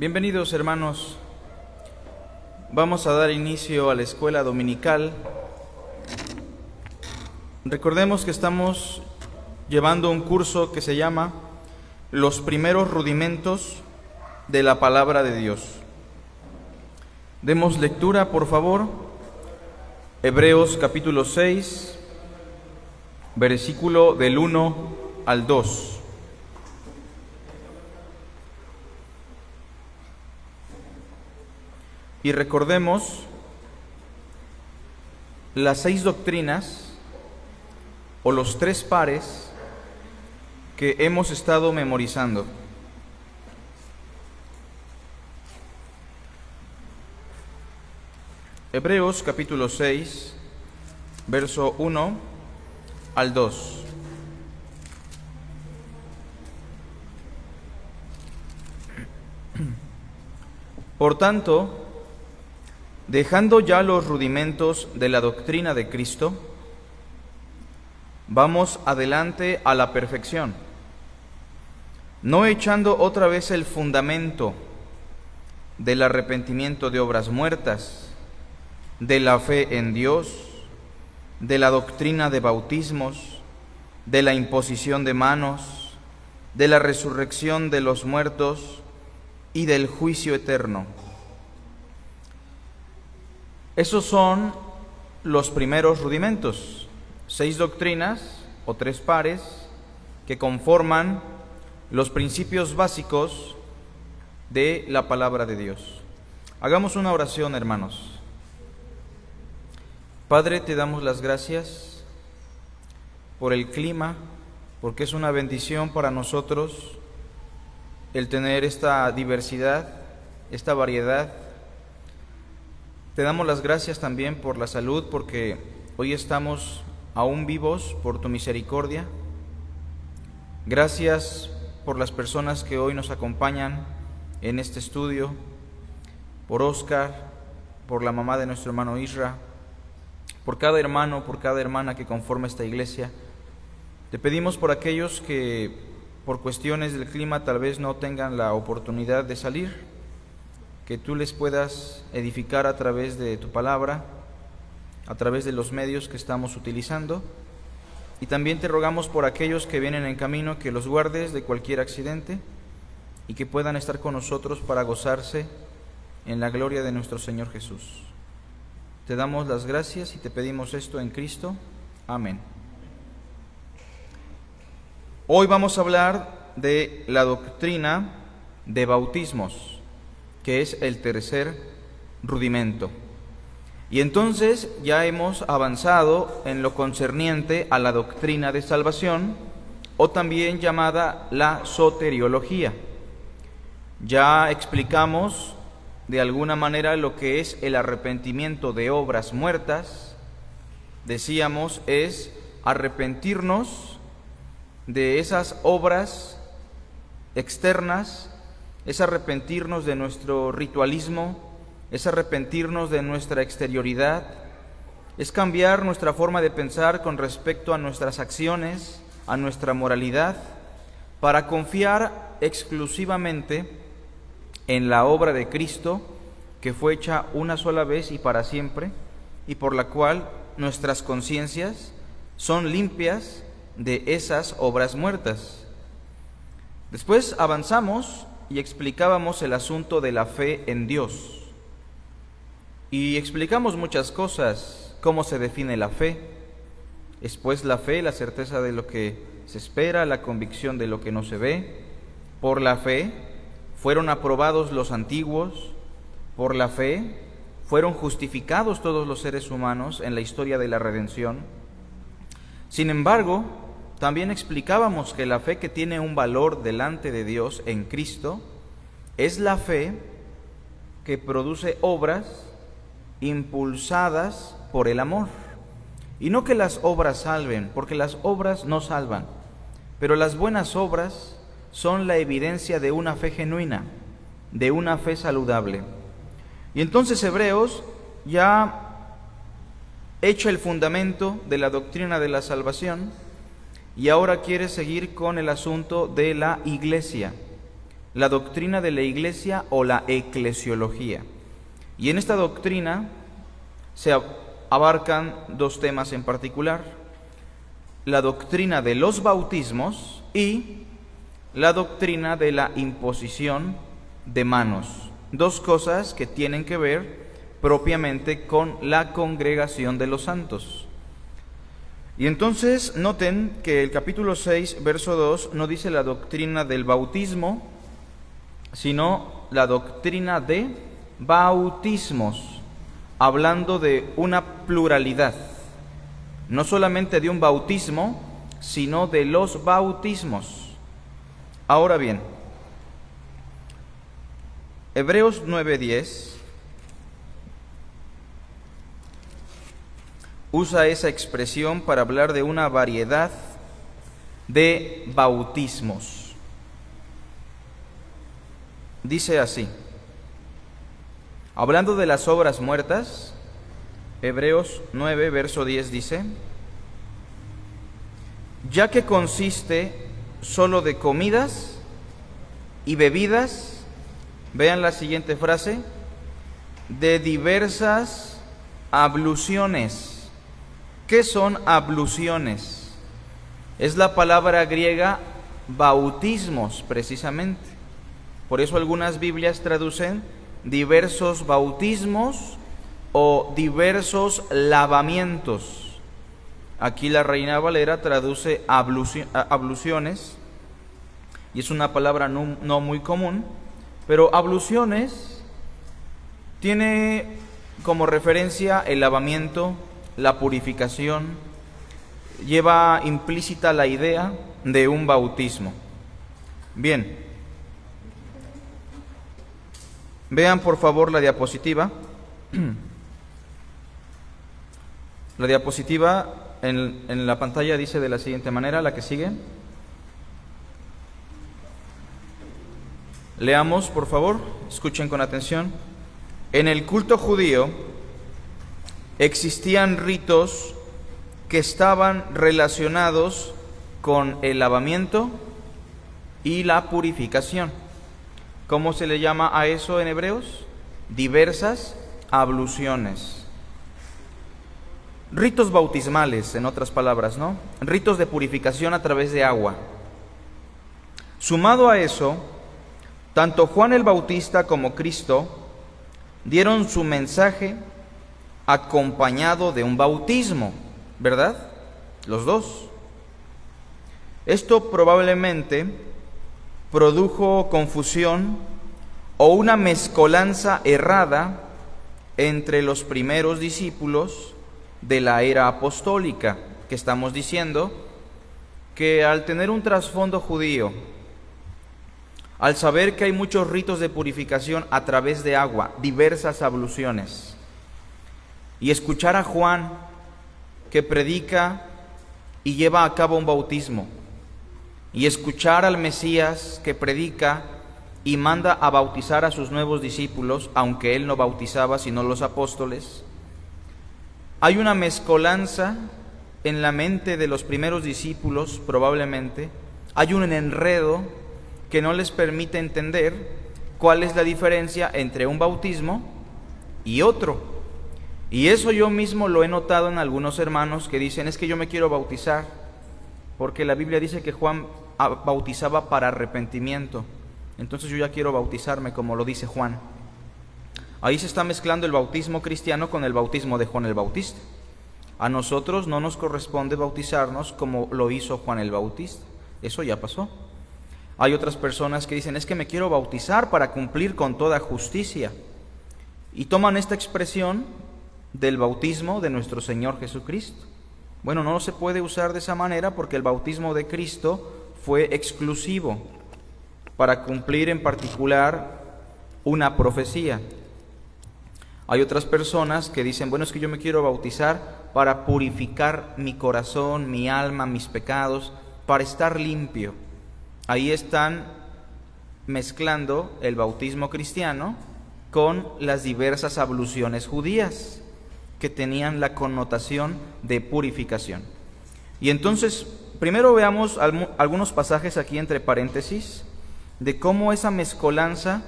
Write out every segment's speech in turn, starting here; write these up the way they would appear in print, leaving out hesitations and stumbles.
Bienvenidos, hermanos. Vamos a dar inicio a la escuela dominical. Recordemos que estamos llevando un curso que se llama Los primeros rudimentos de la palabra de Dios. Demos lectura, por favor. Hebreos capítulo 6, versículo del 1 al 2. Y recordemos las 6 doctrinas o los 3 pares que hemos estado memorizando. Hebreos capítulo 6, verso 1 al 2. Por tanto, dejando ya los rudimentos de la doctrina de Cristo, vamos adelante a la perfección, no echando otra vez el fundamento del arrepentimiento de obras muertas, de la fe en Dios, de la doctrina de bautismos, de la imposición de manos, de la resurrección de los muertos y del juicio eterno. Esos son los primeros rudimentos, 6 doctrinas o 3 pares que conforman los principios básicos de la palabra de Dios. Hagamos una oración, hermanos. Padre, te damos las gracias por el clima, porque es una bendición para nosotros el tener esta diversidad, esta variedad. Te damos las gracias también por la salud, porque hoy estamos aún vivos por tu misericordia. Gracias por las personas que hoy nos acompañan en este estudio, por Oscar, por la mamá de nuestro hermano Isra, por cada hermano, por cada hermana que conforma esta iglesia. Te pedimos por aquellos que por cuestiones del clima tal vez no tengan la oportunidad de salir, que tú les puedas edificar a través de tu palabra, a través de los medios que estamos utilizando. Y también te rogamos por aquellos que vienen en camino, que los guardes de cualquier accidente y que puedan estar con nosotros para gozarse en la gloria de nuestro Señor Jesús. Te damos las gracias y te pedimos esto en Cristo. Amén. Hoy vamos a hablar de la doctrina de bautismos, que es el tercer rudimento. Y entonces ya hemos avanzado en lo concerniente a la doctrina de salvación, o también llamada la soteriología. Ya explicamos de alguna manera lo que es el arrepentimiento de obras muertas. Decíamos, es arrepentirnos de esas obras externas, es arrepentirnos de nuestro ritualismo, es arrepentirnos de nuestra exterioridad, es cambiar nuestra forma de pensar con respecto a nuestras acciones, a nuestra moralidad, para confiar exclusivamente en la obra de Cristo, que fue hecha una sola vez y para siempre, y por la cual nuestras conciencias son limpias de esas obras muertas. Después avanzamos y explicábamos el asunto de la fe en Dios. Y explicamos muchas cosas, cómo se define la fe. Es pues la fe, la certeza de lo que se espera, la convicción de lo que no se ve. Por la fe fueron aprobados los antiguos, por la fe fueron justificados todos los seres humanos en la historia de la redención. Sin embargo, también explicábamos que la fe que tiene un valor delante de Dios en Cristo es la fe que produce obras impulsadas por el amor. Y no que las obras salven, porque las obras no salvan, pero las buenas obras son la evidencia de una fe genuina, de una fe saludable. Y entonces Hebreos ya hecho el fundamento de la doctrina de la salvación, y ahora quiere seguir con el asunto de la iglesia. la doctrina de la Iglesia o la eclesiología. Y en esta doctrina se abarcan dos temas en particular: la doctrina de los bautismos y la doctrina de la imposición de manos. Dos cosas que tienen que ver propiamente con la congregación de los santos. Y entonces noten que el capítulo 6, verso 2, no dice la doctrina del bautismo, sino la doctrina de bautismos, hablando de una pluralidad, no solamente de un bautismo, sino de los bautismos. Ahora bien, Hebreos 9:10 usa esa expresión para hablar de una variedad de bautismos. Dice así, hablando de las obras muertas, Hebreos 9, verso 10 dice: ya que consiste solo de comidas y bebidas, vean la siguiente frase, de diversas abluciones. ¿Qué son abluciones? Es la palabra griega bautismos, precisamente. Por eso algunas Biblias traducen diversos bautismos o diversos lavamientos. Aquí la Reina Valera traduce abluciones, y es una palabra no muy común, pero abluciones tiene como referencia el lavamiento, la purificación, lleva implícita la idea de un bautismo. Bien, vean por favor la diapositiva. La diapositiva en la pantalla dice de la siguiente manera, la que sigue. Leamos por favor, escuchen con atención. En el culto judío existían ritos que estaban relacionados con el lavamiento y la purificación. ¿Cómo se le llama a eso en Hebreos? Diversas abluciones. Ritos bautismales, en otras palabras, ¿no? Ritos de purificación a través de agua. Sumado a eso, tanto Juan el Bautista como Cristo dieron su mensaje acompañado de un bautismo, ¿verdad? Los dos. Esto probablemente produjo confusión o una mezcolanza errada entre los primeros discípulos de la era apostólica, que estamos diciendo que al tener un trasfondo judío, al saber que hay muchos ritos de purificación a través de agua, diversas abluciones, y escuchar a Juan que predica y lleva a cabo un bautismo, y escuchar al Mesías que predica y manda a bautizar a sus nuevos discípulos, aunque él no bautizaba sino los apóstoles, hay una mezcolanza en la mente de los primeros discípulos, probablemente, hay un enredo que no les permite entender cuál es la diferencia entre un bautismo y otro. Y eso yo mismo lo he notado en algunos hermanos que dicen, es que yo me quiero bautizar, porque la Biblia dice que Juan bautizaba para arrepentimiento, entonces yo ya quiero bautizarme como lo dice Juan. Ahí se está mezclando el bautismo cristiano con el bautismo de Juan el Bautista. A nosotros no nos corresponde bautizarnos como lo hizo Juan el Bautista, eso ya pasó. Hay otras personas que dicen, es que me quiero bautizar para cumplir con toda justicia, y toman esta expresión del bautismo de nuestro Señor Jesucristo. Bueno, no se puede usar de esa manera porque el bautismo de Cristo fue exclusivo para cumplir en particular una profecía. Hay otras personas que dicen, bueno, es que yo me quiero bautizar para purificar mi corazón, mi alma, mis pecados, para estar limpio. Ahí están mezclando el bautismo cristiano con las diversas abluciones judías que tenían la connotación de purificación. Y entonces, primero veamos algunos pasajes aquí entre paréntesis de cómo esa mezcolanza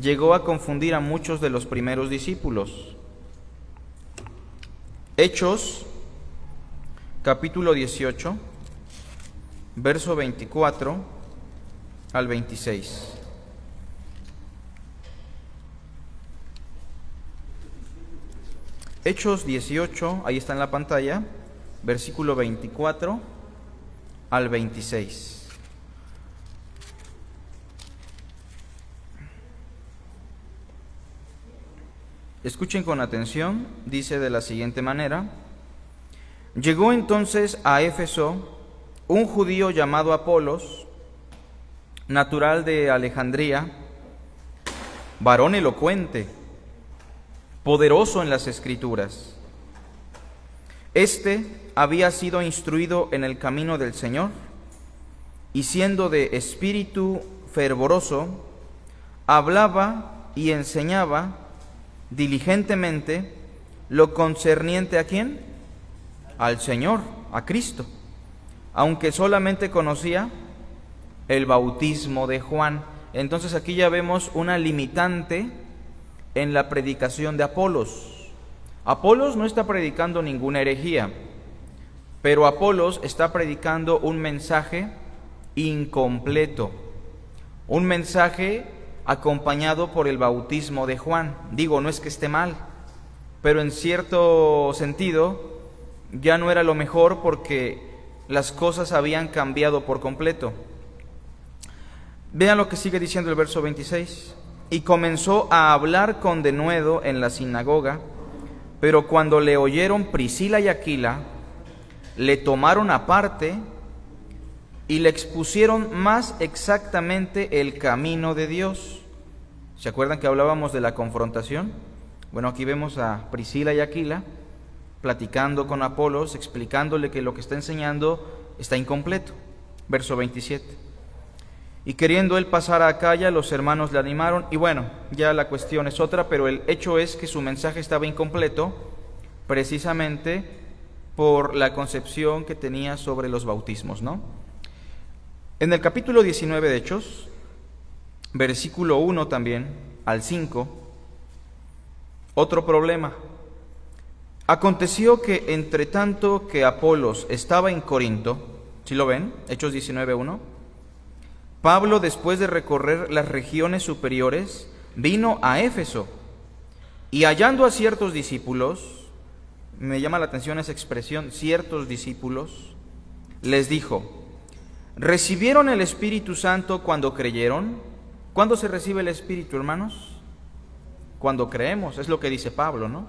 llegó a confundir a muchos de los primeros discípulos. Hechos, capítulo 18, verso 24 al 26. Hechos 18, ahí está en la pantalla, versículo 24 al 26. Escuchen con atención, dice de la siguiente manera: llegó entonces a Éfeso un judío llamado Apolos, natural de Alejandría, varón elocuente, poderoso en las Escrituras. Este había sido instruido en el camino del Señor, y siendo de espíritu fervoroso, hablaba y enseñaba diligentemente lo concerniente ¿a quién? Al Señor, a Cristo, aunque solamente conocía el bautismo de Juan. Entonces aquí ya vemos una limitante en la predicación de Apolos. Apolos no está predicando ninguna herejía, pero Apolos está predicando un mensaje incompleto, un mensaje acompañado por el bautismo de Juan. Digo, no es que esté mal, pero en cierto sentido ya no era lo mejor porque las cosas habían cambiado por completo. Vean lo que sigue diciendo el verso 26. Y comenzó a hablar con denuedo en la sinagoga, pero cuando le oyeron Priscila y Aquila, le tomaron aparte y le expusieron más exactamente el camino de Dios. ¿Se acuerdan que hablábamos de la confrontación? Bueno, aquí vemos a Priscila y Aquila platicando con Apolos, explicándole que lo que está enseñando está incompleto. Verso 27. Y queriendo él pasar a Acaya, los hermanos le animaron, y bueno, ya la cuestión es otra, pero el hecho es que su mensaje estaba incompleto precisamente por la concepción que tenía sobre los bautismos, ¿no? En el capítulo 19 de Hechos, versículo 1 también al 5, otro problema. Aconteció que entre tanto que Apolos estaba en Corinto, ¿sí lo ven? Hechos 19:1. Pablo, después de recorrer las regiones superiores, vino a Éfeso y hallando a ciertos discípulos, me llama la atención esa expresión, ciertos discípulos, les dijo: ¿recibieron el Espíritu Santo cuando creyeron? ¿Cuándo se recibe el Espíritu, hermanos? Cuando creemos, es lo que dice Pablo, ¿no?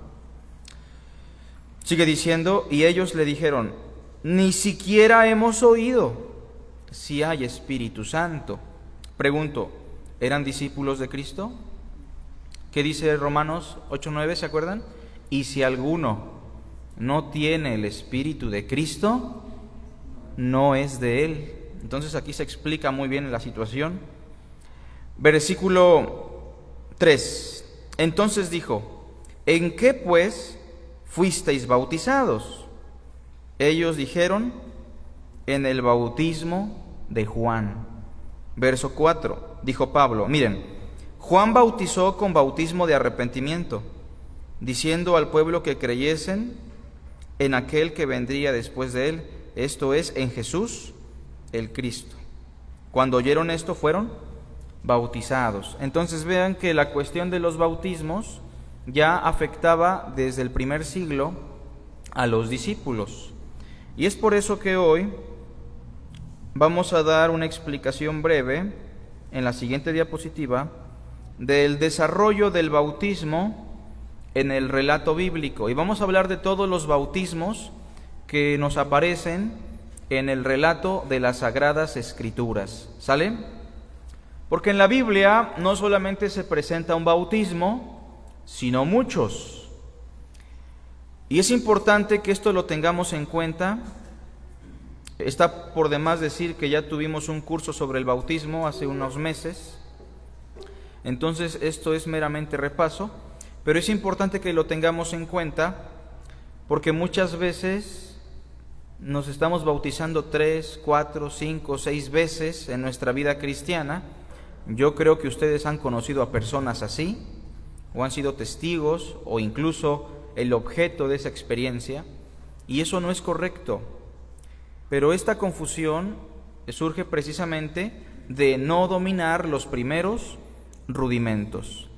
Sigue diciendo, y ellos le dijeron: ni siquiera hemos oído si hay Espíritu Santo. Pregunto, ¿eran discípulos de Cristo? ¿Qué dice Romanos 8:9? ¿Se acuerdan? Y si alguno no tiene el Espíritu de Cristo, no es de él. Entonces aquí se explica muy bien la situación. Versículo 3. Entonces dijo: ¿en qué pues fuisteis bautizados? Ellos dijeron: en el bautismo de Juan. Verso 4. Dijo Pablo: miren, Juan bautizó con bautismo de arrepentimiento, diciendo al pueblo que creyesen en aquel que vendría después de él, esto es, en Jesús el Cristo. Cuando oyeron esto, fueron bautizados. Entonces vean que la cuestión de los bautismos ya afectaba desde el primer siglo a los discípulos. Y es por eso que hoy vamos a dar una explicación breve en la siguiente diapositiva del desarrollo del bautismo en el relato bíblico. Y vamos a hablar de todos los bautismos que nos aparecen en el relato de las Sagradas Escrituras. ¿Sale? Porque en la Biblia no solamente se presenta un bautismo, sino muchos. Y es importante que esto lo tengamos en cuenta. Está por demás decir que ya tuvimos un curso sobre el bautismo hace unos meses. Entonces esto es meramente repaso, pero es importante que lo tengamos en cuenta porque muchas veces nos estamos bautizando 3, 4, 5, 6 veces en nuestra vida cristiana, Yo creo que ustedes han conocido a personas así, o han sido testigos, o incluso el objeto de esa experiencia, y eso no es correcto. Pero esta confusión surge precisamente de no dominar los primeros rudimentos.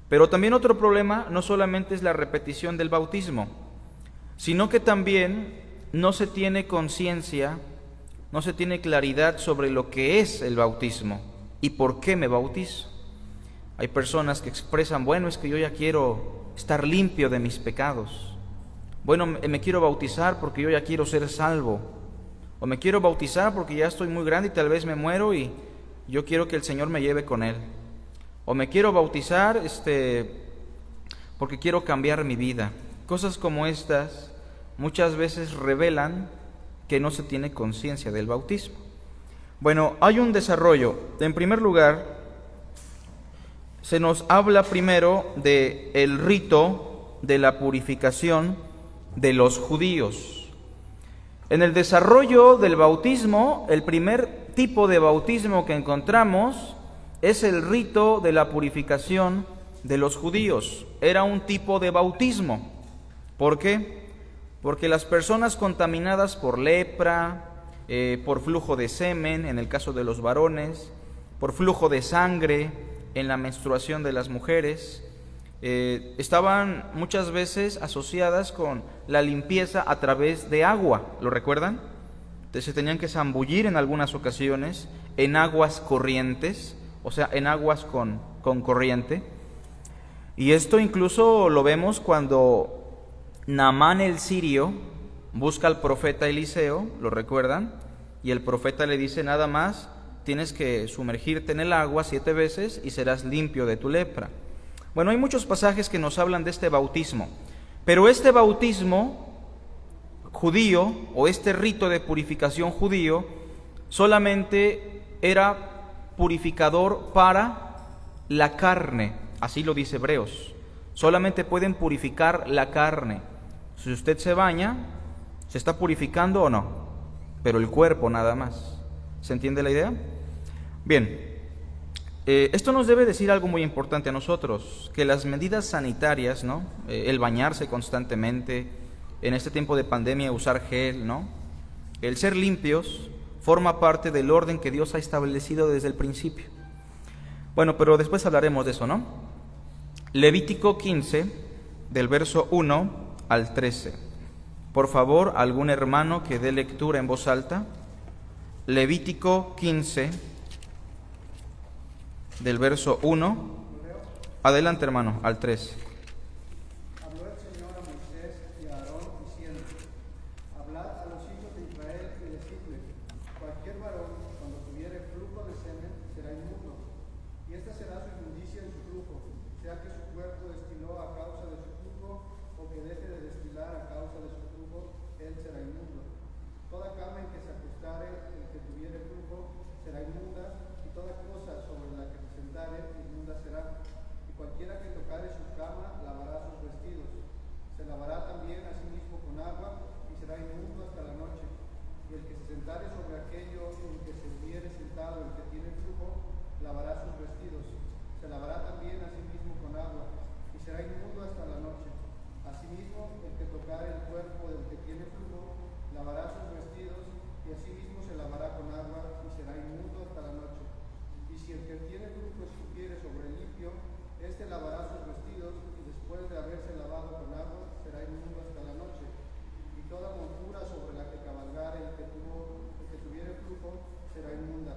Pero también otro problema no solamente es la repetición del bautismo, sino que también no se tiene conciencia, no se tiene claridad sobre lo que es el bautismo y por qué me bautizo. Hay personas que expresan, bueno, es que yo ya quiero estar limpio de mis pecados. Bueno, me quiero bautizar porque yo ya quiero ser salvo. O me quiero bautizar porque ya estoy muy grande y tal vez me muero y yo quiero que el Señor me lleve con Él. O me quiero bautizar porque quiero cambiar mi vida. Cosas como estas muchas veces revelan que no se tiene conciencia del bautismo. Bueno, hay un desarrollo. En primer lugar, se nos habla primero del rito de la purificación de los judíos. En el desarrollo del bautismo, el primer tipo de bautismo que encontramos es el rito de la purificación de los judíos. Era un tipo de bautismo. ¿Por qué? Porque las personas contaminadas por lepra, por flujo de semen, en el caso de los varones, por flujo de sangre en la menstruación de las mujeres, estaban muchas veces asociadas con la limpieza a través de agua, ¿lo recuerdan? Entonces se tenían que zambullir en algunas ocasiones en aguas corrientes, o sea, en aguas con corriente. Y esto incluso lo vemos cuando Naamán el sirio busca al profeta Eliseo, ¿lo recuerdan? Y el profeta le dice, nada más tienes que sumergirte en el agua 7 veces y serás limpio de tu lepra. Bueno, hay muchos pasajes que nos hablan de este bautismo, pero este bautismo judío o este rito de purificación judío solamente era purificador para la carne, así lo dice Hebreos. Solamente pueden purificar la carne. Si usted se baña, ¿se está purificando o no? Pero el cuerpo nada más. ¿Se entiende la idea? Bien, esto nos debe decir algo muy importante a nosotros, que las medidas sanitarias, ¿no? El bañarse constantemente, en este tiempo de pandemia usar gel, ¿no? El ser limpios forma parte del orden que Dios ha establecido desde el principio. Bueno, pero después hablaremos de eso, ¿no? Levítico 15, del verso 1 al 13. Por favor, algún hermano que dé lectura en voz alta. Levítico 15, del verso 1. Adelante, hermano, al 13. Habló el Señor a Moisés y a Aarón diciendo: Hablad a los hijos de Israel y decidles: cualquier varón, cuando tuviere flujo de semen, será inmundo, y esta será su inmundicia en su flujo, sea que su cuerpo destiló a causa de su flujo, o que deje de destilar a causa de su flujo, él será inmundo. Toda cama en que se acostare el que tuviere flujo será inmunda, y toda cosa sobre la que se sentare inmunda será. Y cualquiera que tocare su cama lavará sus vestidos. Se lavará también a sí mismo con agua, y será inmundo hasta la noche. Y el que se sentare sobre aquello en que se hubiere sentado el que tiene flujo, lavará sus vestidos. Se lavará también a sí mismo con agua, y será inmundo hasta la noche. Asimismo, el que tocare el cuerpo del que tiene flujo, lavará sus vestidos, y asimismo se lavará con agua, y será inmundo hasta la noche. Y si el que tiene flujo escupiere sobre el limpio, éste lavará sus vestidos, y después de haberse lavado con agua, será inmundo hasta la noche. Y toda montura sobre la que cabalgare el que tuviere flujo, será inmunda.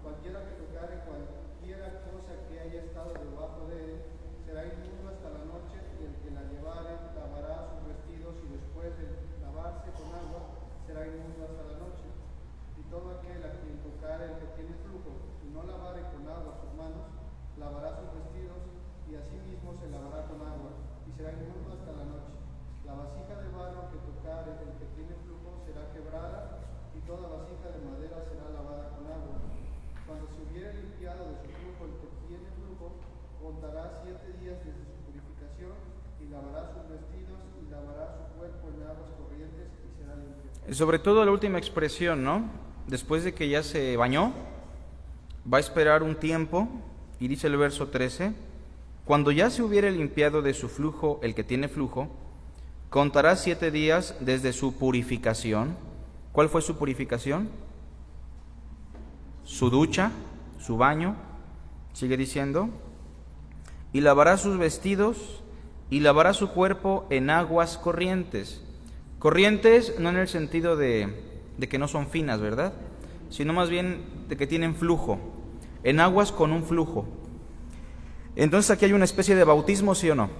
Cualquiera que tocare cualquiera cosa que haya estado debajo de él, será inmundo hasta la noche, y el que la llevare lavará sus vestidos, y después de lavarse con agua, será inmundo hasta la noche. Y todo aquel a quien tocare el que tiene flujo, y no lavare con agua sus manos, lavará sus vestidos, y asimismo se lavará con agua, y será inmundo hasta la noche. La vasija de barro que tocare el que tiene flujo será quebrada, y toda vasija de madera será lavada con agua. Cuando se hubiere limpiado de su flujo el que tiene flujo, contará 7 días desde su purificación, y lavará sus vestidos, y lavará su cuerpo en aguas corrientes, y será limpio. Sobre todo la última expresión, ¿no? Después de que ya se bañó, va a esperar un tiempo, y dice el verso 13, cuando ya se hubiere limpiado de su flujo el que tiene flujo, contará 7 días desde su purificación. ¿Cuál fue su purificación? Su ducha, su baño, sigue diciendo, y lavará sus vestidos y lavará su cuerpo en aguas corrientes. Corrientes no en el sentido de que no son finas, ¿verdad? Sino más bien de que tienen flujo, en aguas con un flujo. Entonces aquí hay una especie de bautismo, ¿sí o no?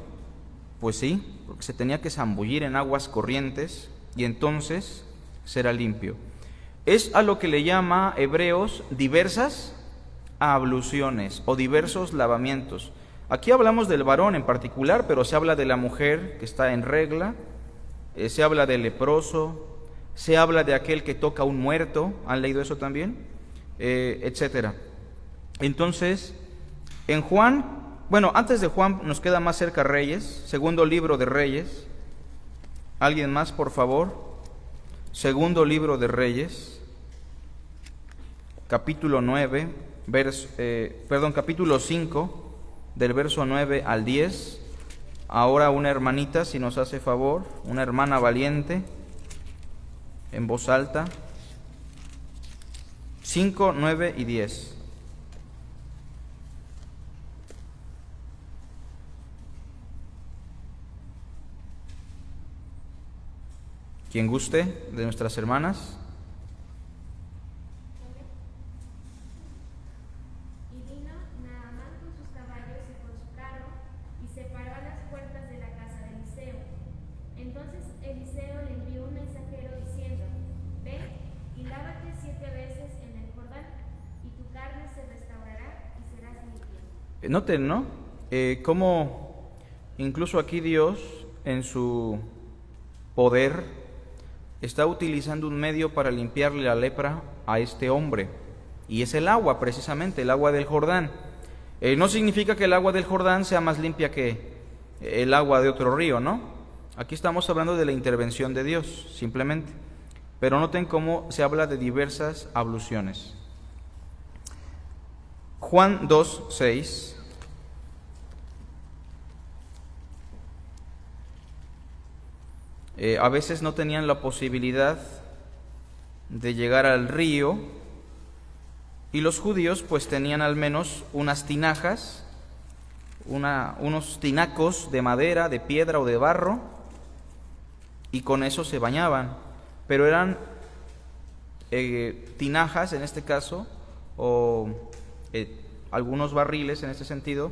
Pues sí, porque se tenía que zambullir en aguas corrientes y entonces será limpio. Es a lo que le llama Hebreos diversas abluciones o diversos lavamientos. Aquí hablamos del varón en particular, pero se habla de la mujer que está en regla, se habla del leproso, se habla de aquel que toca a un muerto, ¿han leído eso también? Etcétera. Entonces, en Juan, bueno, antes de Juan nos queda más cerca Reyes, segundo libro de Reyes. ¿Alguien más, por favor? Segundo libro de Reyes, capítulo 9, capítulo 5, del verso 9 al 10. Ahora una hermanita, si nos hace favor, una hermana valiente, en voz alta. 5, 9 y 10. Quien guste de nuestras hermanas. Y vino Naamán con sus caballos y con su carro, y se paró a las puertas de la casa de Eliseo. Entonces Eliseo le envió un mensajero diciendo: Ve y lávate 7 veces en el Jordán, y tu carne se restaurará y serás limpio. Noten, ¿no? Cómo incluso aquí Dios, en su poder, está utilizando un medio para limpiarle la lepra a este hombre, y es el agua, precisamente, el agua del Jordán. No significa que el agua del Jordán sea más limpia que el agua de otro río, ¿no? Aquí estamos hablando de la intervención de Dios, simplemente. Pero noten cómo se habla de diversas abluciones. Juan 2, 6. A veces no tenían la posibilidad de llegar al río, y los judíos pues tenían al menos unas tinajas, unos tinacos de madera, de piedra o de barro, y con eso se bañaban. Pero eran tinajas en este caso, o algunos barriles en este sentido,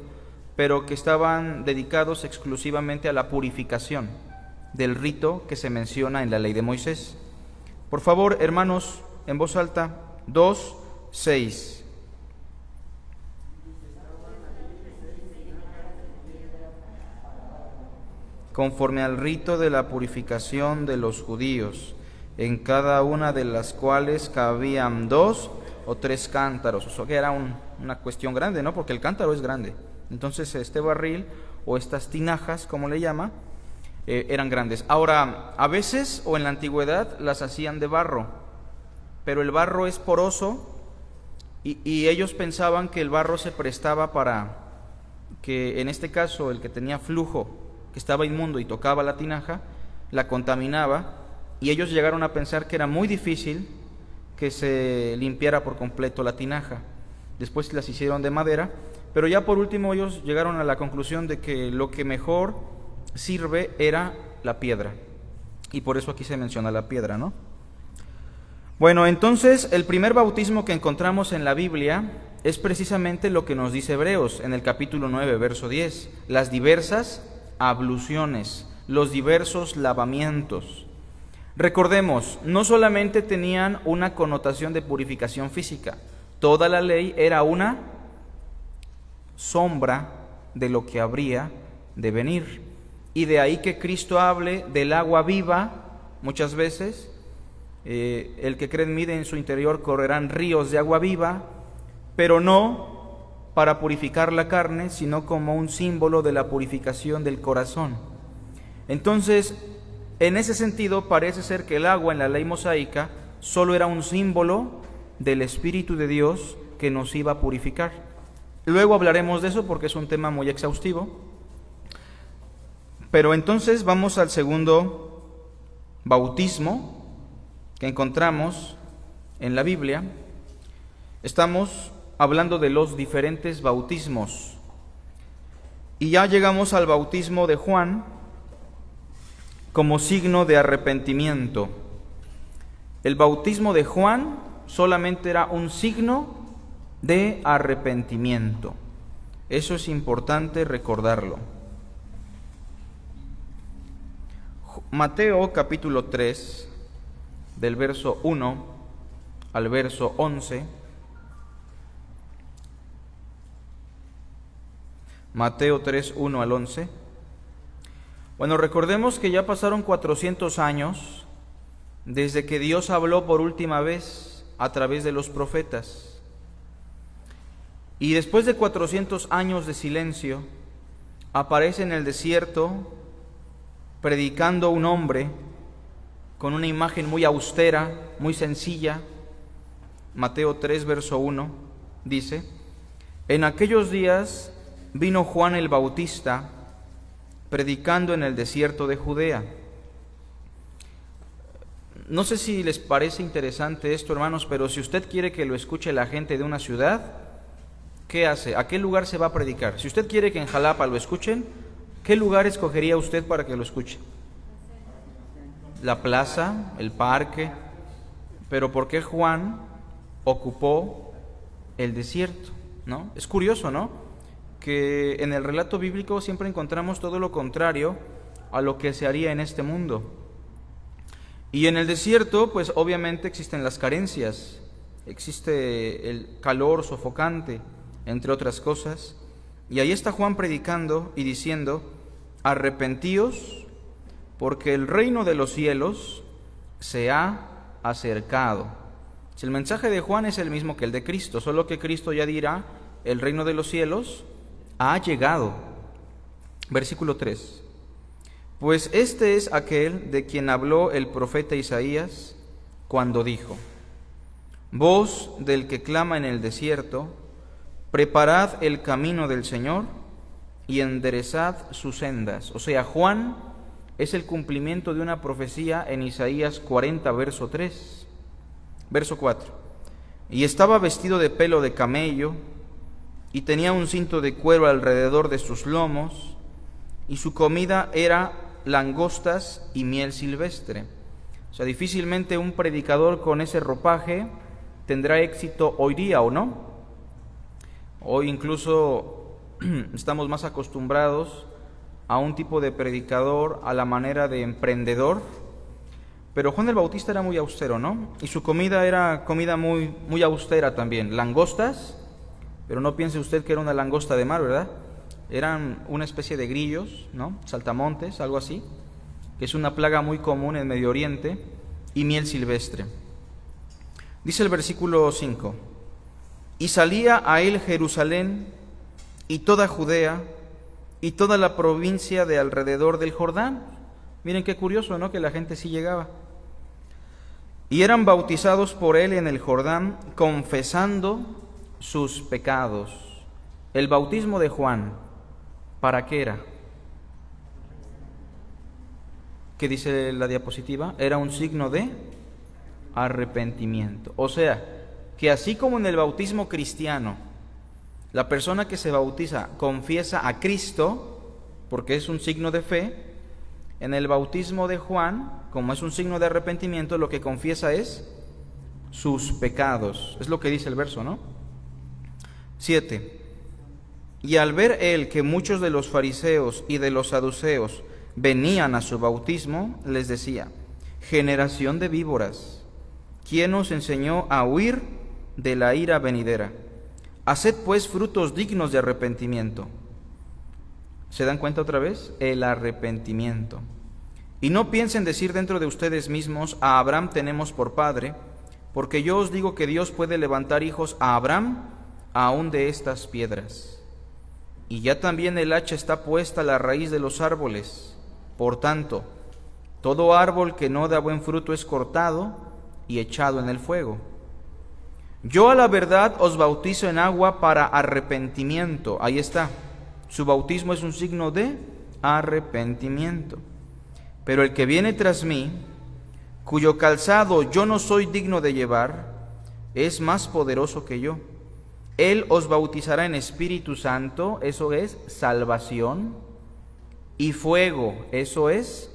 pero que estaban dedicados exclusivamente a la purificación del rito que se menciona en la ley de Moisés. Por favor, hermanos, en voz alta, 2, 6. Conforme al rito de la purificación de los judíos, en cada una de las cuales cabían 2 o 3 cántaros. O sea, que era una cuestión grande, ¿no? Porque el cántaro es grande. Entonces, este barril o estas tinajas, como le llama, eran grandes. Ahora, a veces o en la antigüedad las hacían de barro, pero el barro es poroso y ellos pensaban que el barro se prestaba para que, en este caso, el que tenía flujo, que estaba inmundo y tocaba la tinaja, la contaminaba, y ellos llegaron a pensar que era muy difícil que se limpiara por completo la tinaja. Después las hicieron de madera, pero ya por último ellos llegaron a la conclusión de que lo que mejor sirve era la piedra, y por eso aquí se menciona la piedra, ¿no? Bueno, entonces el primer bautismo que encontramos en la Biblia es precisamente lo que nos dice Hebreos en el capítulo 9, verso 10, las diversas abluciones, los diversos lavamientos. Recordemos, no solamente tenían una connotación de purificación física, toda la ley era una sombra de lo que habría de venir. Y de ahí que Cristo hable del agua viva muchas veces. El que cree en mí, en su interior correrán ríos de agua viva, pero no para purificar la carne, sino como un símbolo de la purificación del corazón. Entonces, en ese sentido, parece ser que el agua en la ley mosaica solo era un símbolo del Espíritu de Dios que nos iba a purificar. Luego hablaremos de eso porque es un tema muy exhaustivo. Pero entonces vamos al segundo bautismo que encontramos en la Biblia. Estamos hablando de los diferentes bautismos. Y ya llegamos al bautismo de Juan como signo de arrepentimiento. El bautismo de Juan solamente era un signo de arrepentimiento. Eso es importante recordarlo. Mateo capítulo 3, del verso 1 al verso 11. Mateo 3, 1 al 11. Bueno, recordemos que ya pasaron 400 años desde que Dios habló por última vez a través de los profetas. Y después de 400 años de silencio, aparece en el desierto predicando un hombre con una imagen muy austera, muy sencilla. Mateo 3, verso 1 dice: en aquellos días vino Juan el Bautista predicando en el desierto de Judea. No sé si les parece interesante esto, hermanos, pero si usted quiere que lo escuche la gente de una ciudad, ¿qué hace? ¿A qué lugar se va a predicar? Si usted quiere que en Jalapa lo escuchen, ¿qué lugar escogería usted para que lo escuche? La plaza, el parque. Pero ¿por qué Juan ocupó el desierto? ¿No? Es curioso, ¿no? Que en el relato bíblico siempre encontramos todo lo contrario a lo que se haría en este mundo. Y en el desierto, pues obviamente existen las carencias, existe el calor sofocante, entre otras cosas. Y ahí está Juan predicando y diciendo: arrepentíos, porque el reino de los cielos se ha acercado. Si el mensaje de Juan es el mismo que el de Cristo, solo que Cristo ya dirá: el reino de los cielos ha llegado. Versículo 3. Pues este es aquel de quien habló el profeta Isaías cuando dijo: voz del que clama en el desierto, preparad el camino del Señor y enderezad sus sendas. O sea, Juan es el cumplimiento de una profecía en Isaías 40, verso 3. Verso 4. Y estaba vestido de pelo de camello, y tenía un cinto de cuero alrededor de sus lomos, y su comida era langostas y miel silvestre. O sea, difícilmente un predicador con ese ropaje tendrá éxito hoy día, ¿o no? Hoy incluso estamos más acostumbrados a un tipo de predicador a la manera de emprendedor, pero Juan el Bautista era muy austero, ¿no? Y su comida era comida muy, muy austera también, langostas, pero no piense usted que era una langosta de mar, ¿verdad? Eran una especie de grillos, ¿no? Saltamontes, algo así, que es una plaga muy común en Medio Oriente, y miel silvestre. Dice el versículo 5: y salía a él Jerusalén y toda Judea y toda la provincia de alrededor del Jordán. Miren qué curioso, ¿no? Que la gente sí llegaba. Y eran bautizados por él en el Jordán, confesando sus pecados. El bautismo de Juan, ¿para qué era? ¿Qué dice la diapositiva? Era un signo de arrepentimiento. O sea, que así como en el bautismo cristiano, la persona que se bautiza confiesa a Cristo, porque es un signo de fe, en el bautismo de Juan, como es un signo de arrepentimiento, lo que confiesa es sus pecados. Es lo que dice el verso, ¿no? 7. Y al ver él que muchos de los fariseos y de los saduceos venían a su bautismo, les decía: generación de víboras, ¿quién os enseñó a huir de la ira venidera? Haced pues frutos dignos de arrepentimiento. ¿Se dan cuenta otra vez? El arrepentimiento. Y no piensen decir dentro de ustedes mismos: a Abraham tenemos por padre, porque yo os digo que Dios puede levantar hijos a Abraham aún de estas piedras. Y ya también el hacha está puesta a la raíz de los árboles. Por tanto, todo árbol que no da buen fruto es cortado y echado en el fuego. Yo a la verdad os bautizo en agua para arrepentimiento. Ahí está. Su bautismo es un signo de arrepentimiento. Pero el que viene tras mí, cuyo calzado yo no soy digno de llevar, es más poderoso que yo. Él os bautizará en Espíritu Santo, eso es salvación, y fuego, eso es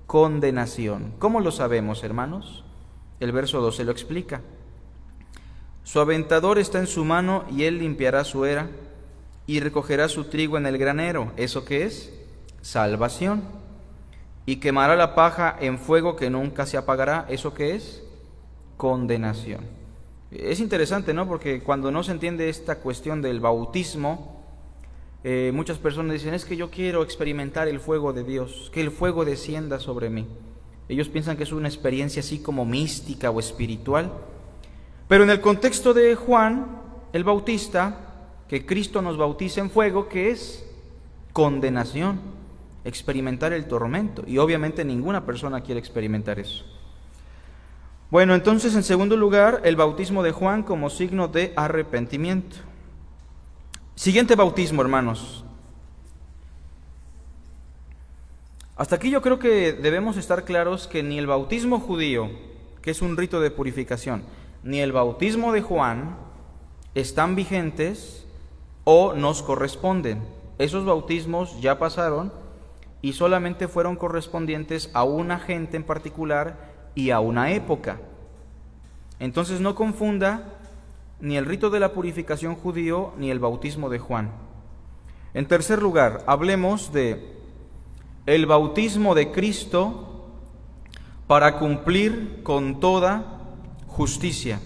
condenación. ¿Cómo lo sabemos, hermanos? El verso 12 lo explica. Su aventador está en su mano y él limpiará su era y recogerá su trigo en el granero. ¿Eso qué es? Salvación. Y quemará la paja en fuego que nunca se apagará. ¿Eso qué es? Condenación. Es interesante, ¿no? Porque cuando no se entiende esta cuestión del bautismo, muchas personas dicen, es que yo quiero experimentar el fuego de Dios, que el fuego descienda sobre mí. Ellos piensan que es una experiencia así como mística o espiritual. Pero en el contexto de Juan el Bautista, que Cristo nos bautiza en fuego, ¿qué es? Condenación, experimentar el tormento. Y obviamente ninguna persona quiere experimentar eso. Bueno, entonces en segundo lugar, el bautismo de Juan como signo de arrepentimiento. Siguiente bautismo, hermanos. Hasta aquí yo creo que debemos estar claros que ni el bautismo judío, que es un rito de purificación, ni el bautismo de Juan están vigentes o nos corresponden. Esos bautismos ya pasaron y solamente fueron correspondientes a una gente en particular y a una época. Entonces no confunda ni el rito de la purificación judío ni el bautismo de Juan. En tercer lugar, hablemos de el bautismo de Cristo para cumplir con toda justicia.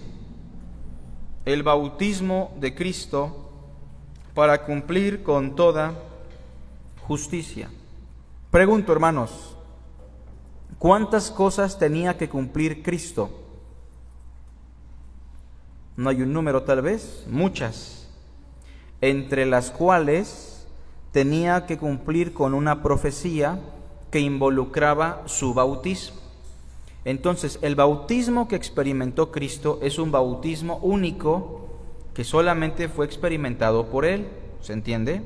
El bautismo de Cristo para cumplir con toda justicia. Pregunto, hermanos, ¿cuántas cosas tenía que cumplir Cristo? No hay un número tal vez, muchas, entre las cuales tenía que cumplir con una profecía que involucraba su bautismo. Entonces, el bautismo que experimentó Cristo es un bautismo único que solamente fue experimentado por Él, ¿se entiende?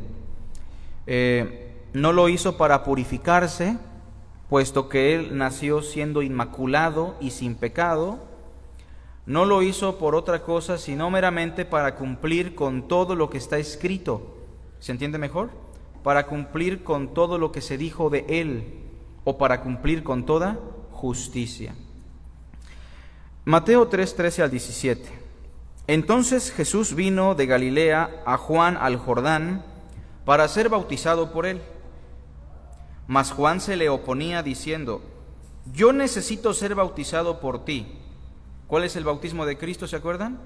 No lo hizo para purificarse, puesto que Él nació siendo inmaculado y sin pecado. No lo hizo por otra cosa, sino meramente para cumplir con todo lo que está escrito. ¿Se entiende mejor? Para cumplir con todo lo que se dijo de Él, o para cumplir con toda justicia. Mateo 3, 13 al 17. Entonces Jesús vino de Galilea a Juan al Jordán para ser bautizado por él. Mas Juan se le oponía diciendo, yo necesito ser bautizado por ti. ¿Cuál es el bautismo de Cristo, se acuerdan?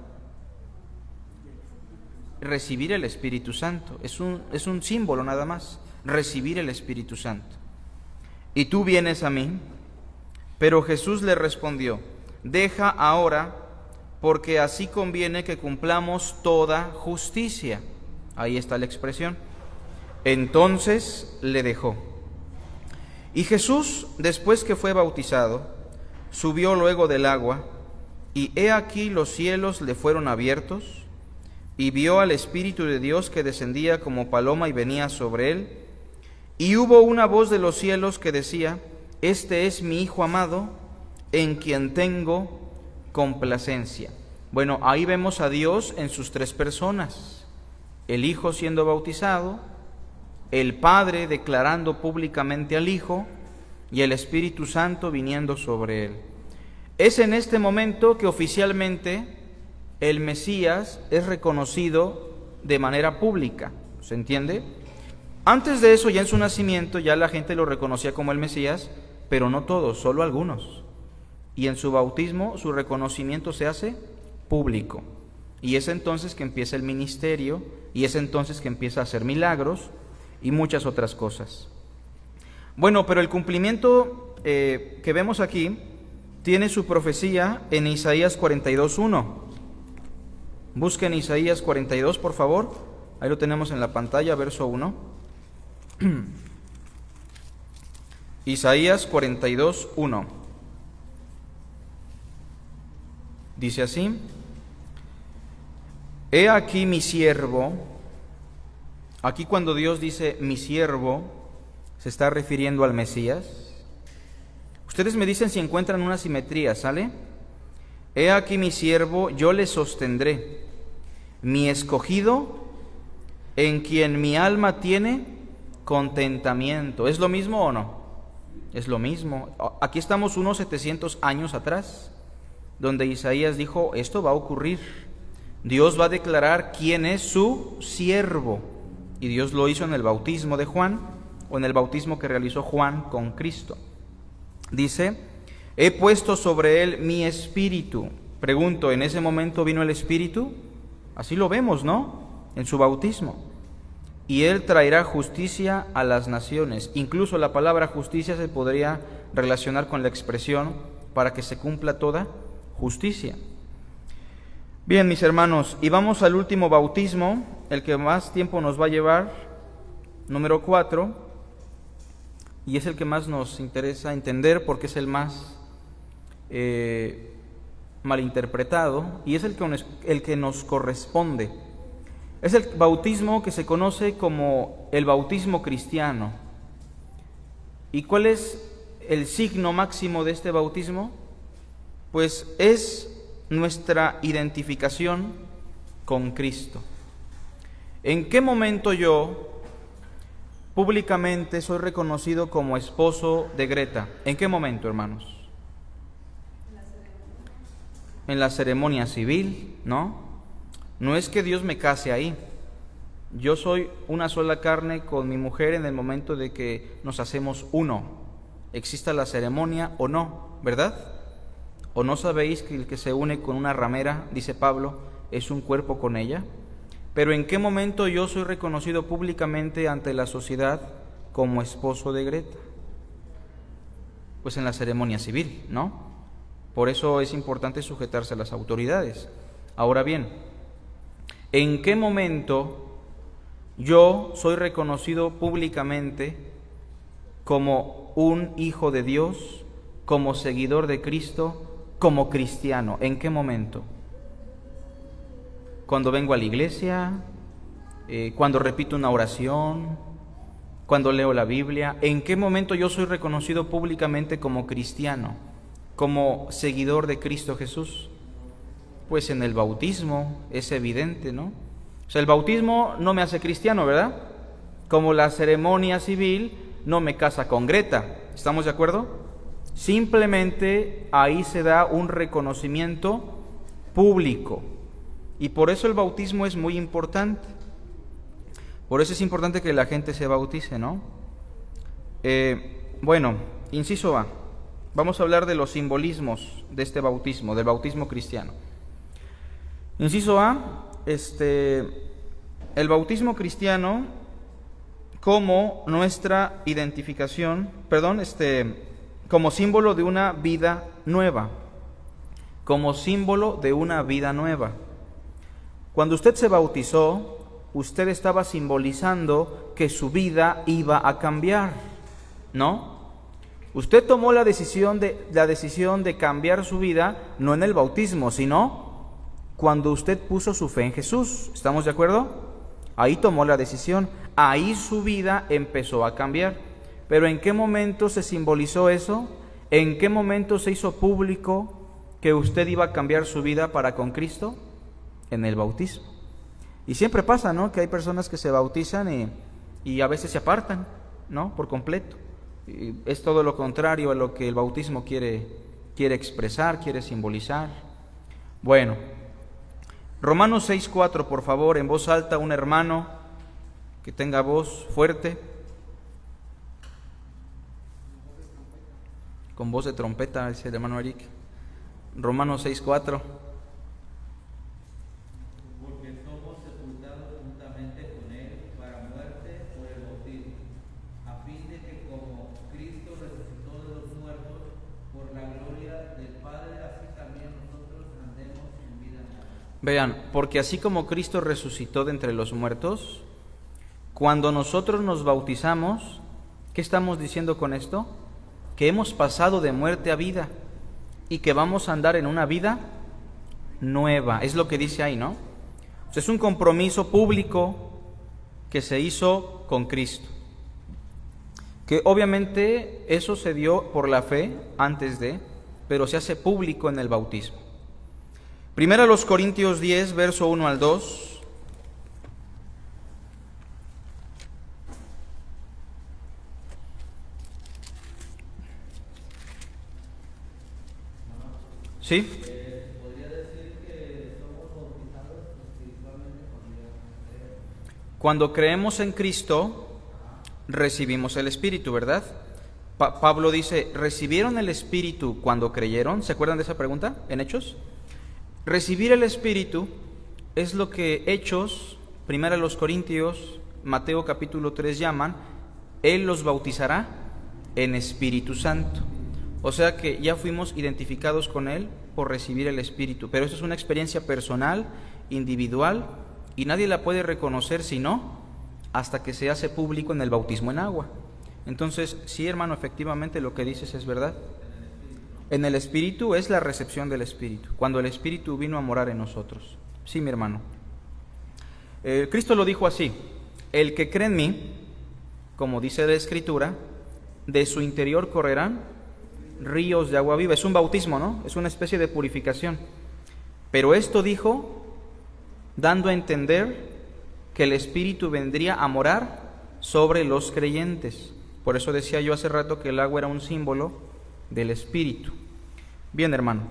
Recibir el Espíritu Santo. Es un símbolo nada más, recibir el Espíritu Santo. Y tú vienes a mí. Pero Jesús le respondió, deja ahora, porque así conviene que cumplamos toda justicia. Ahí está la expresión. Entonces le dejó. Y Jesús, después que fue bautizado, subió luego del agua, y he aquí los cielos le fueron abiertos, y vio al Espíritu de Dios que descendía como paloma y venía sobre él, y hubo una voz de los cielos que decía, este es mi Hijo amado, en quien tengo complacencia. Bueno, ahí vemos a Dios en sus tres personas, el Hijo siendo bautizado, el Padre declarando públicamente al Hijo y el Espíritu Santo viniendo sobre él. Es en este momento que oficialmente el Mesías es reconocido de manera pública, ¿se entiende? Antes de eso, ya en su nacimiento, ya la gente lo reconocía como el Mesías, pero no todos, solo algunos. Y en su bautismo, su reconocimiento se hace público. Y es entonces que empieza el ministerio, y es entonces que empieza a hacer milagros y muchas otras cosas. Bueno, pero el cumplimiento que vemos aquí tiene su profecía en Isaías 42:1. Busquen Isaías 42, por favor. Ahí lo tenemos en la pantalla, verso 1. Isaías 42:1. Dice así: He aquí mi siervo. Aquí cuando Dios dice mi siervo, se está refiriendo al Mesías. Ustedes me dicen si encuentran una simetría, ¿sale? He aquí mi siervo, yo le sostendré, mi escogido, en quien mi alma tiene contentamiento. ¿Es lo mismo o no? Es lo mismo. Aquí estamos unos 700 años atrás, donde Isaías dijo, esto va a ocurrir. Dios va a declarar quién es su siervo. Y Dios lo hizo en el bautismo de Juan, o en el bautismo que realizó Juan con Cristo. Dice, he puesto sobre él mi espíritu. Pregunto, ¿en ese momento vino el espíritu? Así lo vemos, ¿no? En su bautismo. Y él traerá justicia a las naciones. Incluso la palabra justicia se podría relacionar con la expresión para que se cumpla toda justicia. Bien, mis hermanos, y vamos al último bautismo, el que más tiempo nos va a llevar, número 4, y es el que más nos interesa entender porque es el más malinterpretado y es el que nos corresponde. Es el bautismo que se conoce como el bautismo cristiano. ¿Y cuál es el signo máximo de este bautismo? Pues es nuestra identificación con Cristo. ¿En qué momento yo públicamente soy reconocido como esposo de Greta? ¿En qué momento, hermanos? En la ceremonia civil, ¿no? No es que Dios me case ahí. Yo soy una sola carne con mi mujer en el momento de que nos hacemos uno. Exista la ceremonia o no, ¿verdad? ¿O no sabéis que el que se une con una ramera, dice Pablo, es un cuerpo con ella? Pero ¿en qué momento yo soy reconocido públicamente ante la sociedad como esposo de Greta? Pues en la ceremonia civil, ¿no? Por eso es importante sujetarse a las autoridades. Ahora bien, ¿en qué momento yo soy reconocido públicamente como un hijo de Dios, como seguidor de Cristo, como cristiano? ¿En qué momento? Cuando vengo a la iglesia, cuando repito una oración, cuando leo la Biblia. ¿En qué momento yo soy reconocido públicamente como cristiano, como seguidor de Cristo Jesús? Pues en el bautismo, es evidente, ¿no? O sea, el bautismo no me hace cristiano, ¿verdad? Como la ceremonia civil no me casa con Greta. ¿Estamos de acuerdo? Simplemente ahí se da un reconocimiento público. Y por eso el bautismo es muy importante. Por eso es importante que la gente se bautice, ¿no? Bueno, inciso A. Vamos a hablar de los simbolismos de este bautismo, del bautismo cristiano. Inciso A, el bautismo cristiano como nuestra identificación, como símbolo de una vida nueva, como símbolo de una vida nueva. Cuando usted se bautizó, usted estaba simbolizando que su vida iba a cambiar, ¿no? Usted tomó la decisión de cambiar su vida no en el bautismo, sino cuando usted puso su fe en Jesús. ¿Estamos de acuerdo? Ahí tomó la decisión, ahí su vida empezó a cambiar. Pero ¿en qué momento se simbolizó eso? ¿En qué momento se hizo público que usted iba a cambiar su vida para con Cristo? En el bautismo. Y siempre pasa, ¿no?, que hay personas que se bautizan y a veces se apartan, ¿no?, por completo. Y es todo lo contrario a lo que el bautismo quiere expresar, quiere simbolizar. Bueno, Romanos 6:4, por favor, en voz alta, un hermano que tenga voz fuerte, con voz de trompeta, dice el hermano Eric. Romanos 6:4. Porque somos sepultados juntamente con él para muerte por el bautismo, a fin de que como Cristo resucitó de los muertos por la gloria del Padre, así también nosotros andemos en vida nueva. Vean, porque así como Cristo resucitó de entre los muertos, cuando nosotros nos bautizamos, ¿qué estamos diciendo con esto? Que hemos pasado de muerte a vida y que vamos a andar en una vida nueva. Es lo que dice ahí, ¿no? Es un compromiso público que se hizo con Cristo. Que obviamente eso se dio por la fe antes de, pero se hace público en el bautismo. Primera a los Corintios 10, verso 1 al 2. ¿Sí? ¿Podría decir que somos bautizados espiritualmente cuando Cuando creemos en Cristo, recibimos el Espíritu, ¿verdad? Pablo dice, ¿recibieron el Espíritu cuando creyeron? ¿Se acuerdan de esa pregunta en Hechos? Recibir el Espíritu es lo que Hechos, primero a los Corintios, Mateo capítulo 3 llaman, Él los bautizará en Espíritu Santo. O sea que ya fuimos identificados con Él por recibir el Espíritu. Pero esto es una experiencia personal, individual, y nadie la puede reconocer si no, hasta que se hace público en el bautismo en agua. Entonces, sí, hermano, efectivamente lo que dices es verdad. En el Espíritu es la recepción del Espíritu, cuando el Espíritu vino a morar en nosotros. Sí, mi hermano. Cristo lo dijo así: el que cree en mí, como dice la Escritura, de su interior correrán ríos de agua viva. Es un bautismo, ¿no? Es una especie de purificación. Pero esto dijo, dando a entender que el Espíritu vendría a morar sobre los creyentes. Por eso decía yo hace rato que el agua era un símbolo del Espíritu. Bien, hermano.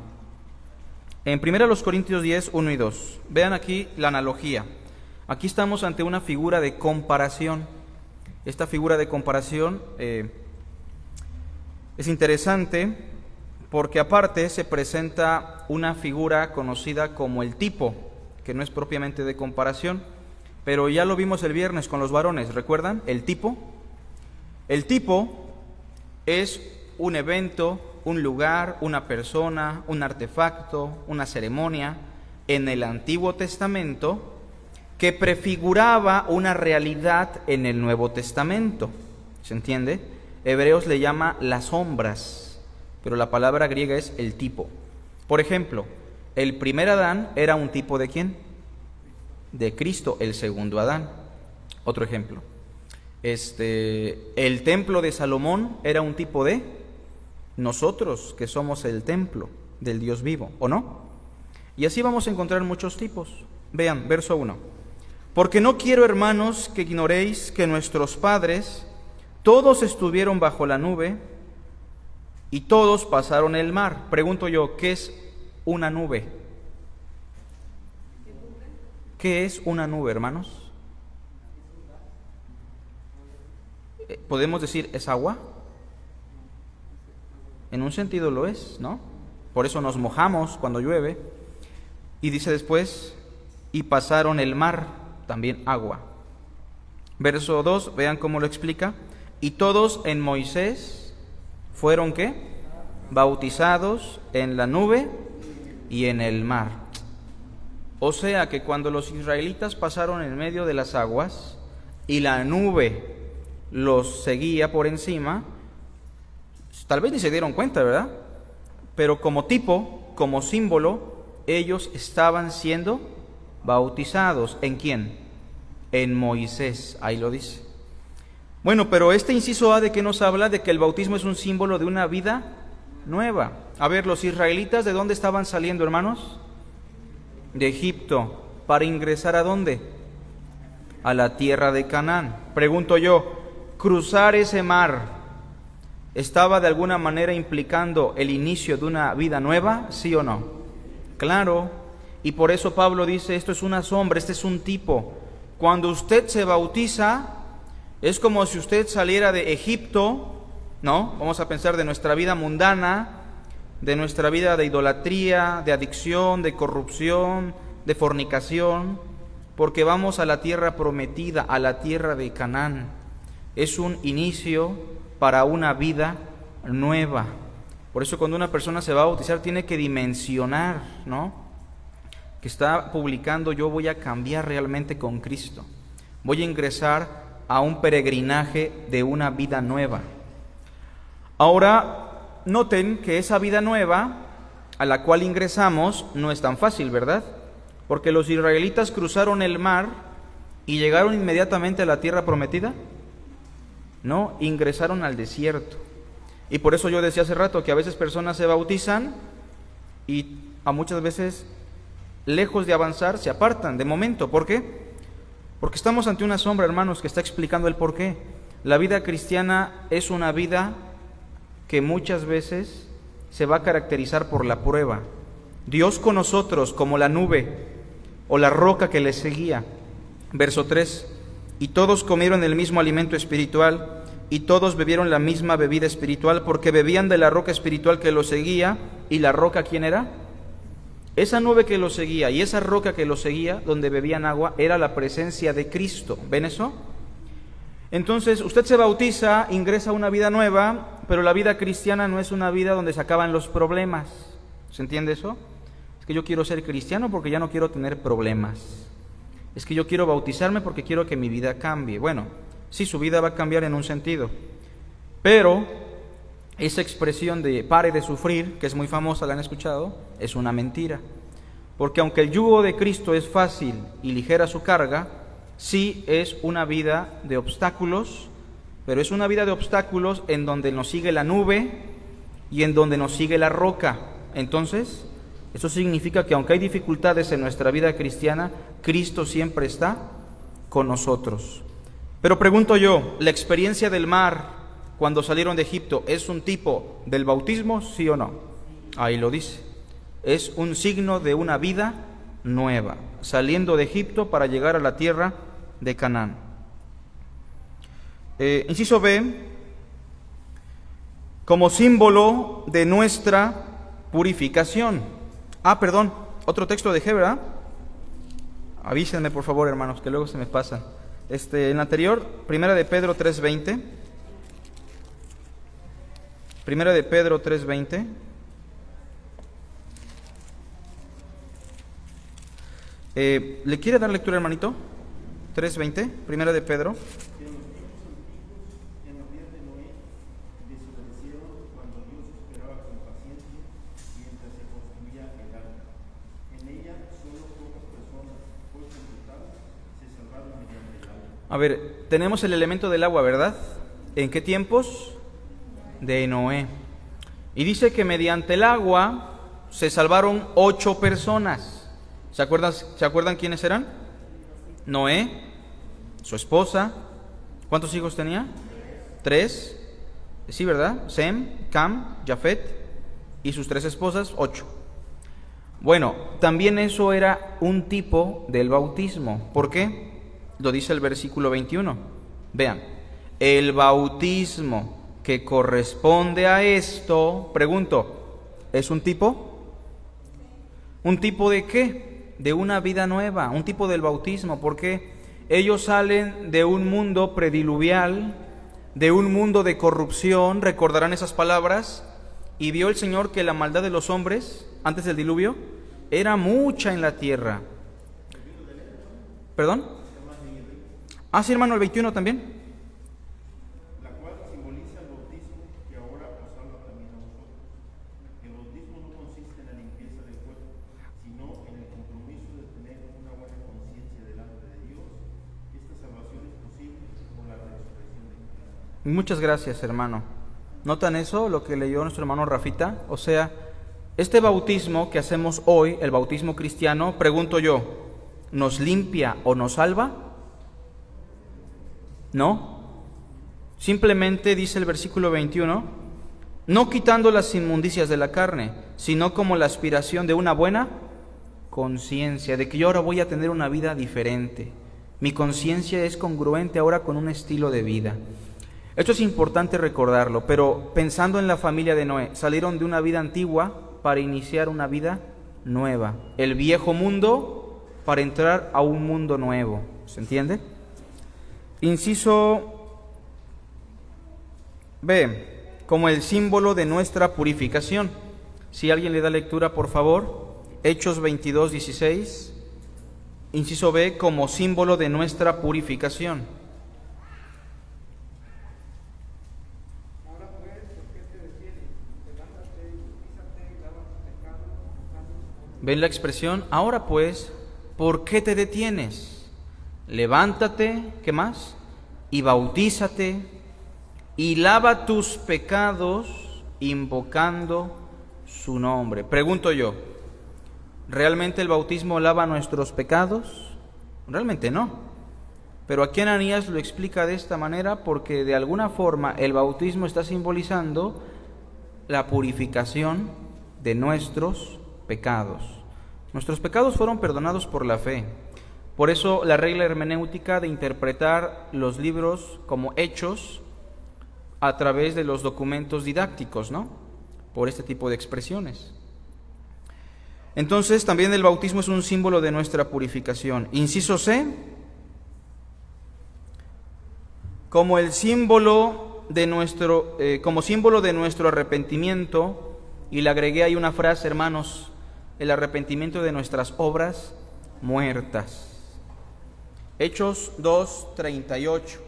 En 1 Corintios 10, 1 y 2. Vean aquí la analogía. Aquí estamos ante una figura de comparación. Esta figura de comparación es interesante porque aparte se presenta una figura conocida como el tipo, que no es propiamente de comparación, pero ya lo vimos el viernes con los varones, ¿recuerdan? El tipo. El tipo es un evento, un lugar, una persona, un artefacto, una ceremonia en el Antiguo Testamento que prefiguraba una realidad en el Nuevo Testamento. ¿Se entiende? Hebreos le llama las sombras, pero la palabra griega es el tipo. Por ejemplo, el primer Adán era un tipo ¿de quién? De Cristo, el segundo Adán. Otro ejemplo. El templo de Salomón era un tipo de nosotros, que somos el templo del Dios vivo, ¿o no? Y así vamos a encontrar muchos tipos. Vean, verso 1. Porque no quiero, hermanos, que ignoréis que nuestros padres todos estuvieron bajo la nube y todos pasaron el mar. Pregunto yo, ¿qué es una nube? ¿Qué es una nube, hermanos? ¿Podemos decir es agua? En un sentido lo es, ¿no? Por eso nos mojamos cuando llueve. Y dice después, y pasaron el mar, también agua. Verso 2, vean cómo lo explica. Y todos en Moisés fueron ¿qué? Bautizados en la nube y en el mar. O sea que cuando los israelitas pasaron en medio de las aguas y la nube los seguía por encima, tal vez ni se dieron cuenta, ¿verdad? Pero como tipo, como símbolo, ellos estaban siendo bautizados. ¿En quién? En Moisés, ahí lo dice. Bueno, pero este inciso A, ¿de qué nos habla? De que el bautismo es un símbolo de una vida nueva. A ver, los israelitas, ¿de dónde estaban saliendo, hermanos? De Egipto. ¿Para ingresar a dónde? A la tierra de Canaán. Pregunto yo, ¿cruzar ese mar estaba de alguna manera implicando el inicio de una vida nueva? ¿Sí o no? Claro. Y por eso Pablo dice, esto es una sombra, este es un tipo. Cuando usted se bautiza, es como si usted saliera de Egipto, ¿no? Vamos a pensar de nuestra vida mundana, de nuestra vida de idolatría, de adicción, de corrupción, de fornicación, porque vamos a la tierra prometida, a la tierra de Canaán. Es un inicio para una vida nueva. Por eso cuando una persona se va a bautizar tiene que dimensionar, ¿no? Que está publicando, yo voy a cambiar realmente con Cristo. Voy a ingresar a un peregrinaje de una vida nueva. Ahora, noten que esa vida nueva a la cual ingresamos no es tan fácil, ¿verdad? Porque los israelitas cruzaron el mar y llegaron inmediatamente a la tierra prometida. No, ingresaron al desierto. Y por eso yo decía hace rato que a veces personas se bautizan y a muchas veces, lejos de avanzar, se apartan de momento. ¿Por qué? Porque estamos ante una sombra, hermanos, que está explicando el por qué. La vida cristiana es una vida que muchas veces se va a caracterizar por la prueba. Dios con nosotros como la nube o la roca que les seguía. Verso 3, y todos comieron el mismo alimento espiritual y todos bebieron la misma bebida espiritual, porque bebían de la roca espiritual que los seguía. ¿Y la roca quién era? Esa nube que los seguía y esa roca que los seguía, donde bebían agua, era la presencia de Cristo. ¿Ven eso? Entonces, usted se bautiza, ingresa a una vida nueva, pero la vida cristiana no es una vida donde se acaban los problemas. ¿Se entiende eso? Es que yo quiero ser cristiano porque ya no quiero tener problemas. Es que yo quiero bautizarme porque quiero que mi vida cambie. Bueno, sí, su vida va a cambiar en un sentido, pero esa expresión de pare de sufrir, que es muy famosa, la han escuchado, es una mentira. Porque aunque el yugo de Cristo es fácil y ligera su carga, sí es una vida de obstáculos, pero es una vida de obstáculos en donde nos sigue la nube y en donde nos sigue la roca. Entonces, eso significa que aunque hay dificultades en nuestra vida cristiana, Cristo siempre está con nosotros. Pero pregunto yo, ¿la experiencia del mar cuando salieron de Egipto es un tipo del bautismo, sí o no? Ahí lo dice. Es un signo de una vida nueva, saliendo de Egipto para llegar a la tierra de Canaán. Inciso B, como símbolo de nuestra purificación. Perdón, otro texto dejé, ¿verdad? Avísenme por favor, hermanos, que luego se me pasan. En el anterior, Primera de Pedro 3:20. Primera de Pedro 3:20. ¿Le quiere dar lectura, hermanito? 3:20, Primera de Pedro. A ver, tenemos el elemento del agua, ¿verdad? ¿En qué tiempos? De Noé. Y dice que mediante el agua se salvaron 8 personas. ¿Se acuerdan quiénes eran? Noé, su esposa. ¿Cuántos hijos tenía? 3. Sí, ¿verdad? Sem, Cam, Jafet y sus 3 esposas, 8. Bueno, también eso era un tipo del bautismo. ¿Por qué? Lo dice el versículo 21. Vean, el bautismo que corresponde a esto, pregunto, ¿es un tipo? ¿Un tipo de qué? De una vida nueva, un tipo del bautismo, porque ellos salen de un mundo prediluvial, de un mundo de corrupción, recordarán esas palabras, y vio el Señor que la maldad de los hombres, antes del diluvio, era mucha en la tierra. ¿Perdón? Sí, hermano, el 21 también. La cual simboliza el bautismo que ahora os salva también a vosotros. El bautismo no consiste en la limpieza del cuerpo, sino en el compromiso de tener una buena conciencia delante de Dios. Esta salvación es posible por la resurrección de Cristo. Muchas gracias, hermano. ¿Notan eso, lo que leyó nuestro hermano Rafita? O sea, este bautismo que hacemos hoy, el bautismo cristiano, pregunto yo, ¿nos limpia o nos salva? No, simplemente dice el versículo 21, no quitando las inmundicias de la carne, sino como la aspiración de una buena conciencia, de que yo ahora voy a tener una vida diferente. Mi conciencia es congruente ahora con un estilo de vida. Esto es importante recordarlo, pero pensando en la familia de Noé, salieron de una vida antigua para iniciar una vida nueva. El viejo mundo para entrar a un mundo nuevo. ¿Se entiende? Inciso B, como el símbolo de nuestra purificación. Si alguien le da lectura, por favor, Hechos 22:16, inciso B, como símbolo de nuestra purificación. Ahora pues, ¿por qué te detienes? Levántate y bautízate y lava tus pecados. ¿Ven la expresión? Ahora pues, ¿por qué te detienes? Levántate, ¿qué más? Y bautízate, y lava tus pecados invocando su nombre. Pregunto yo, ¿realmente el bautismo lava nuestros pecados? Realmente no. Pero aquí Ananías lo explica de esta manera porque de alguna forma el bautismo está simbolizando la purificación de nuestros pecados. Nuestros pecados fueron perdonados por la fe. Por eso la regla hermenéutica de interpretar los libros como hechos a través de los documentos didácticos, ¿no? Por este tipo de expresiones. Entonces también el bautismo es un símbolo de nuestra purificación. Inciso C, como símbolo de nuestro arrepentimiento, y le agregué ahí una frase, hermanos, el arrepentimiento de nuestras obras muertas. Hechos 2:38.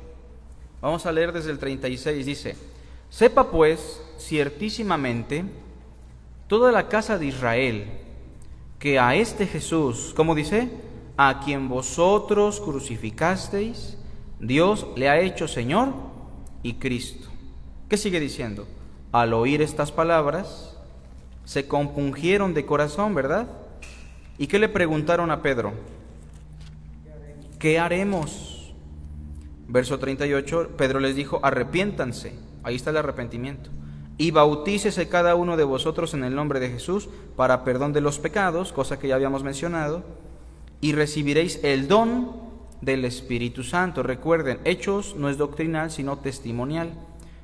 Vamos a leer desde el 36, dice: sepa pues ciertísimamente toda la casa de Israel que a este Jesús, ¿cómo dice? A quien vosotros crucificasteis, Dios le ha hecho Señor y Cristo. ¿Qué sigue diciendo? Al oír estas palabras, se compungieron de corazón, ¿verdad? ¿Y qué le preguntaron a Pedro? ¿Qué haremos? Verso 38, Pedro les dijo, arrepiéntanse, ahí está el arrepentimiento, y bautícese cada uno de vosotros en el nombre de Jesús para perdón de los pecados, cosa que ya habíamos mencionado, y recibiréis el don del Espíritu Santo. Recuerden, Hechos no es doctrinal, sino testimonial.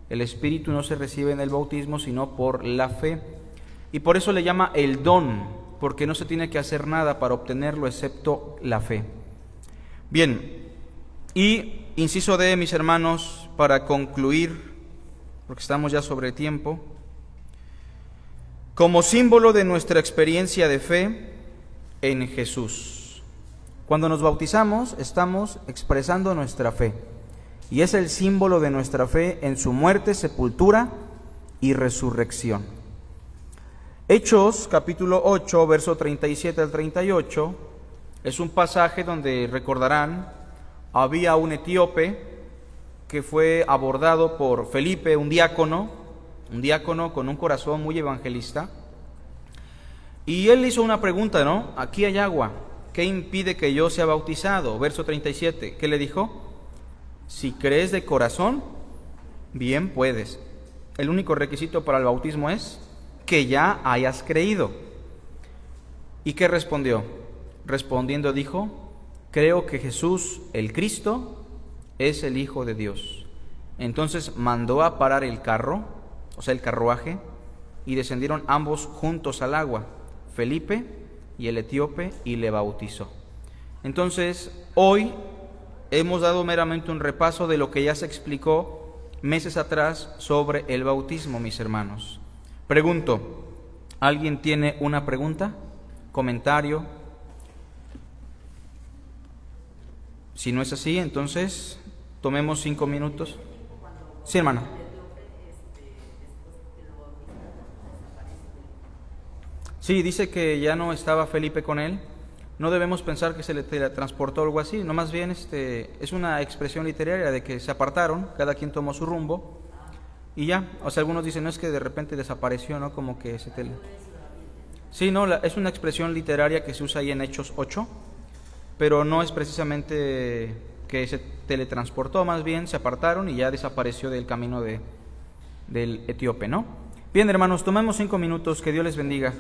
El Espíritu no se recibe en el bautismo, sino por la fe. Y por eso le llama el don, porque no se tiene que hacer nada para obtenerlo excepto la fe. Bien, y inciso D, mis hermanos, para concluir, porque estamos ya sobre tiempo, como símbolo de nuestra experiencia de fe en Jesús. Cuando nos bautizamos, estamos expresando nuestra fe, y es el símbolo de nuestra fe en su muerte, sepultura y resurrección. Hechos, capítulo 8, verso 37 al 38, es un pasaje donde, recordarán, había un etíope que fue abordado por Felipe, un diácono con un corazón muy evangelista, y él hizo una pregunta, ¿no? Aquí hay agua, ¿qué impide que yo sea bautizado? Verso 37, ¿qué le dijo? Si crees de corazón, bien puedes. El único requisito para el bautismo es que ya hayas creído. ¿Y qué respondió? Respondiendo dijo, creo que Jesús, el Cristo, es el Hijo de Dios. Entonces mandó a parar el carro, o sea el carruaje, y descendieron ambos juntos al agua, Felipe y el etíope, y le bautizó. Entonces, hoy hemos dado meramente un repaso de lo que ya se explicó meses atrás sobre el bautismo, mis hermanos. Pregunto, ¿alguien tiene una pregunta? ¿Comentario? Si no es así, entonces tomemos 5 minutos. Sí, hermana. Sí, dice que ya no estaba Felipe con él. No debemos pensar que se le teletransportó o algo así, no, más bien es una expresión literaria de que se apartaron, cada quien tomó su rumbo y ya. O sea, algunos dicen, no es que de repente desapareció, ¿no? Como que se Sí, no, es una expresión literaria que se usa ahí en Hechos 8, pero no es precisamente que se teletransportó, más bien se apartaron y ya desapareció del camino del etíope, ¿no? Bien, hermanos, tomemos 5 minutos, que Dios les bendiga.